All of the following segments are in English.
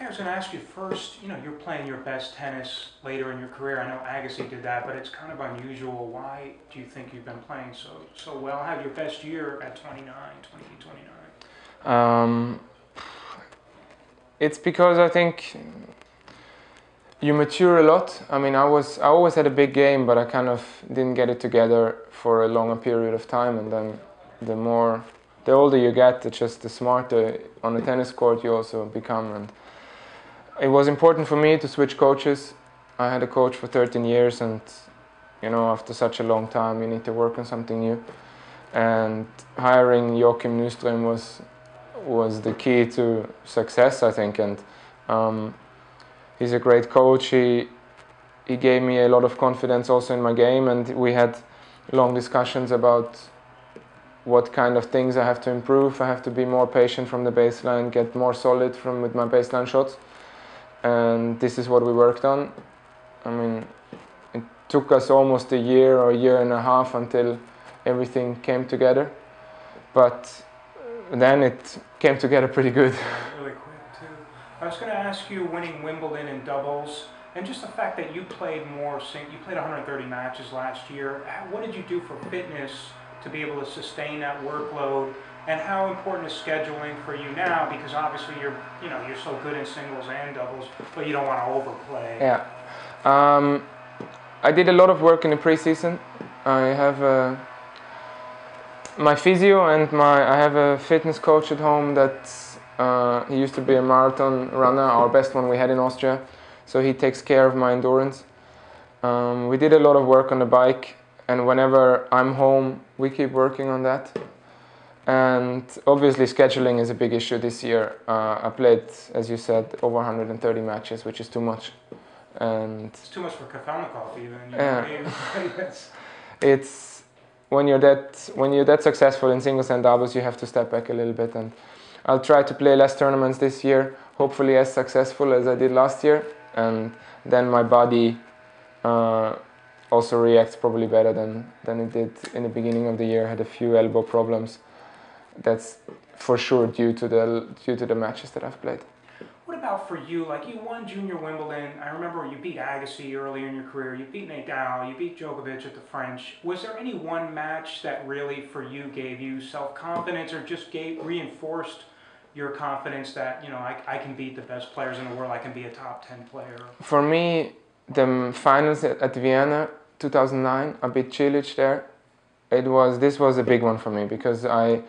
Okay, I was going to ask you first, you're playing your best tennis later in your career. I know Agassi did that, but it's kind of unusual. Why do you think you've been playing so well? Have your best year at 29. It's because I think you mature a lot. I mean, I always had a big game, but I kind of didn't get it together for a longer period of time. And then the older you get, the smarter on the tennis court you also become. And it was important for me to switch coaches. I had a coach for 13 years, and after such a long time, you need to work on something new. And hiring Joachim Nyström was the key to success, I think. And he's a great coach. He gave me a lot of confidence also in my game, and we had long discussions about what kind of things I have to improve. I have to be more patient from the baseline, get more solid with my baseline shots. And this is what we worked on. I mean, it took us almost a year or a year and a half until everything came together. But then it came together pretty good. Really quick, too. I was going to ask you, winning Wimbledon in doubles, and just the fact that you played you played 130 matches last year. What did you do for fitness to be able to sustain that workload? And how important is scheduling for you now? Because obviously you're so good in singles and doubles, but you don't want to overplay. Yeah, I did a lot of work in the preseason. I have my physio and I have a fitness coach at home that he used to be a marathon runner, our best one we had in Austria. So he takes care of my endurance. We did a lot of work on the bike, and whenever I'm home, we keep working on that. And obviously scheduling is a big issue this year. I played, as you said, over 130 matches, which is too much. And it's too much for Kafelnikov even. It's when you're that successful in singles and doubles, you have to step back a little bit. And I'll try to play less tournaments this year, hopefully as successful as I did last year. And then my body also reacts probably better than it did in the beginning of the year. I had a few elbow problems. That's for sure due to the matches that I've played. What about for you? Like, you won Junior Wimbledon. I remember you beat Agassi earlier in your career. You beat Nadal. You beat Djokovic at the French. Was there any one match that really for you gave you self-confidence, or just reinforced your confidence that I can beat the best players in the world. I can be a top 10 player? For me, the finals at Vienna 2009, I beat Cilic there. This was a big one for me because I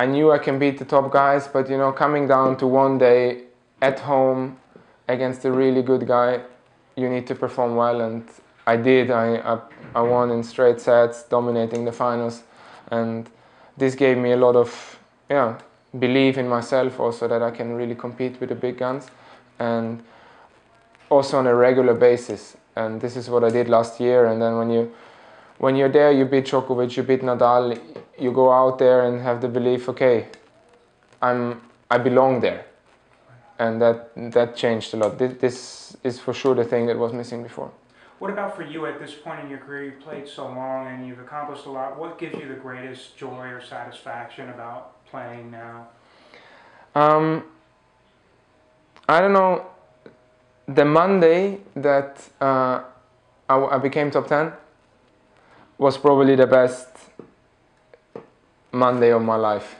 knew I can beat the top guys, but coming down to one day at home against a really good guy, you need to perform well, and I did. I won in straight sets, dominating the finals, and this gave me a lot of belief in myself also, that I can really compete with the big guns, and also on a regular basis. And this is what I did last year. And then when you're there, you beat Djokovic, you beat Nadal, you go out there and have the belief, okay, I belong there. And that changed a lot. This is for sure the thing that was missing before. What about for you at this point in your career? You've played so long and you've accomplished a lot. What gives you the greatest joy or satisfaction about playing now? I don't know. The Monday that I became top 10 was probably the best Monday of my life.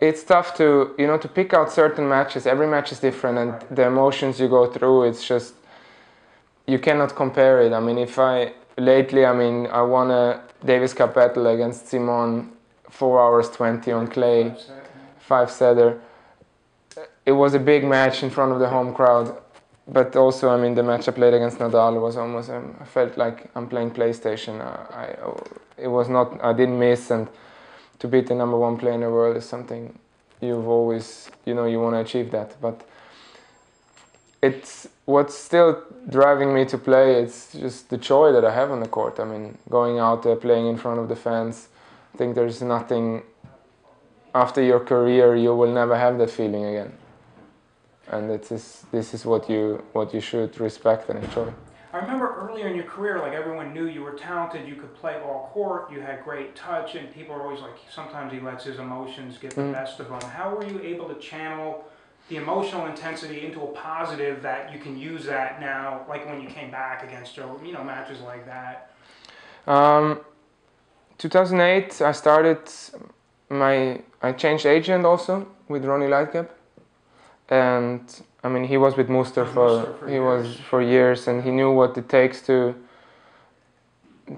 It's tough to pick out certain matches. Every match is different, and the emotions you go through, it's just, you cannot compare it. I mean, I won a Davis Cup battle against Simon, 4 hours 20 on clay, 5-setter. It was a big match in front of the home crowd, but also, the match I played against Nadal was almost, I felt like I'm playing PlayStation. I didn't miss, and to beat the #1 player in the world is something you've always, you want to achieve that. But it's what's still driving me to play. It's just the joy that I have on the court. Going out there, playing in front of the fans. I think there's nothing, after your career, you will never have that feeling again. And this is what you should respect and enjoy. I remember earlier in your career, like everyone knew you were talented, you could play all court, you had great touch, and people are always like, sometimes he lets his emotions get the best of him. How were you able to channel the emotional intensity into a positive that you can use that now, like when you came back against Joe, matches like that? 2008, I changed agent also with Ronnie Lightcap, and I mean he was with Muster for years, and he knew what it takes to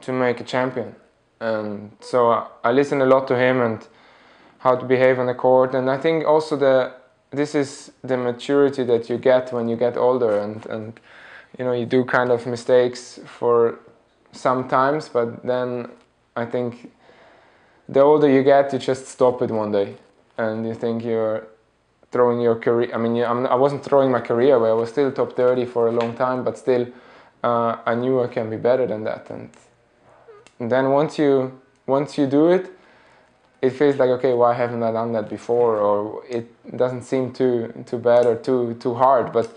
make a champion, and so I listened a lot to him and how to behave on the court, and I think also this is the maturity that you get when you get older, and you do kind of mistakes for sometimes, but then I think the older you get, you just stop it one day, and you think you're throwing your career. I mean, I wasn't throwing my career away. I was still top 30 for a long time, but still, I knew I can be better than that. And then once you do it, it feels like, okay, why haven't I done that before? Or it doesn't seem too bad or too hard. But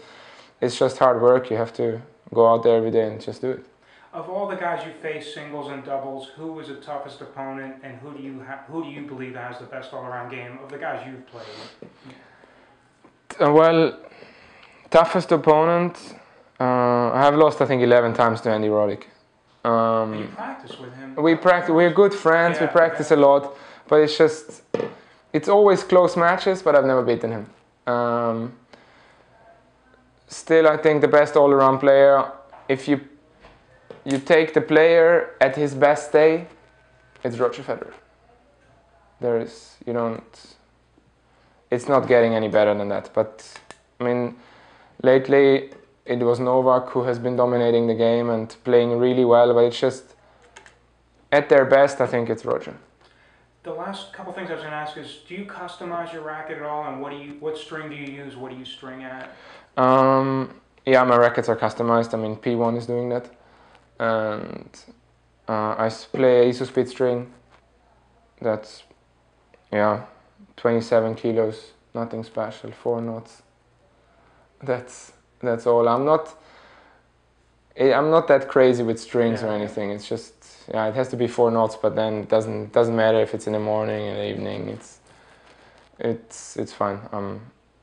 it's just hard work. You have to go out there every day and just do it. Of all the guys you face, singles and doubles, who was the toughest opponent, and who do you believe has the best all-around game of the guys you've played with? Well, toughest opponent, I have lost I think 11 times to Andy Roddick. You practice with him? We're good friends, we practice a lot, but it's always close matches, but I've never beaten him. Still, I think the best all-around player, if you take the player at his best day, it's Roger Federer. It's not getting any better than that. But I mean, lately it was Novak who has been dominating the game and playing really well, but it's just at their best, I think it's Roger. The last couple things I was going to ask is, do you customize your racket at all, and what string do you use? What do you string at? Yeah, my rackets are customized. I mean, P1 is doing that. And I play Iso-Speed string. That's 27 kilos, nothing special, 4 knots. That's all. I'm not that crazy with strings or anything. It's just it has to be 4 knots, but then it doesn't matter if it's in the morning in the evening. It's fine. I'm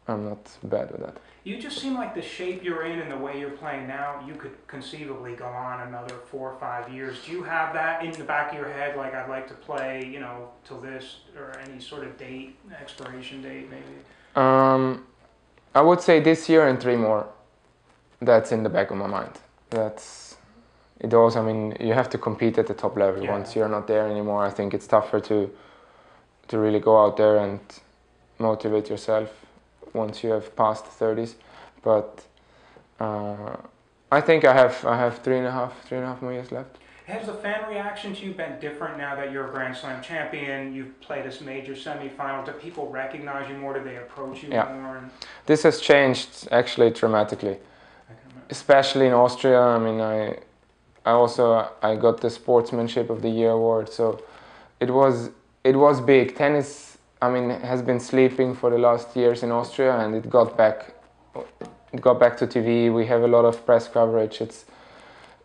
not bad with that. You just seem like the shape you're in and the way you're playing now, you could conceivably go on another 4 or 5 years. Do you have that in the back of your head, like I'd like to play, till this, or any sort of date, expiration date maybe? I would say this year and 3 more. That's in the back of my mind. It also, I mean, you have to compete at the top level. Once you're not there anymore, I think it's tougher to really go out there and motivate yourself once you have passed the 30s, but I think I have 3.5 more years left. Has the fan reaction to you been different now that you're a Grand Slam champion? You've played this major semifinal. Do people recognize you more? Do they approach you more? This has changed actually dramatically, especially in Austria. I mean, I got the Sportsmanship of the Year award, so it was big. Tennis, I mean, has been sleeping for the last years in Austria, and it got back to TV. We have a lot of press coverage.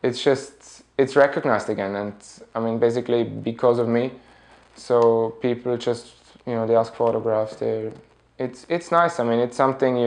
It's recognized again, and I mean, basically because of me. So people just, they ask for autographs. It's nice. I mean, it's something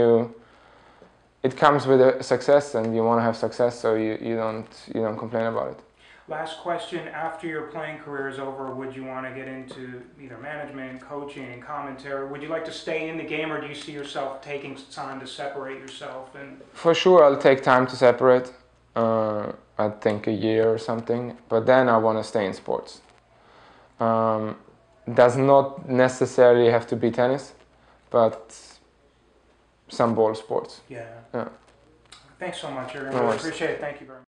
it comes with a success, and you want to have success, so you don't complain about it. Last question, after your playing career is over, would you want to get into either management, coaching, and commentary? Would you like to stay in the game, or do you see yourself taking time to separate yourself? For sure, I'll take time to separate. I think a year or something, but then I want to stay in sports. Does not necessarily have to be tennis, but some ball sports. Yeah. Thanks so much, Jurgen. No worries. Appreciate it. Thank you very much.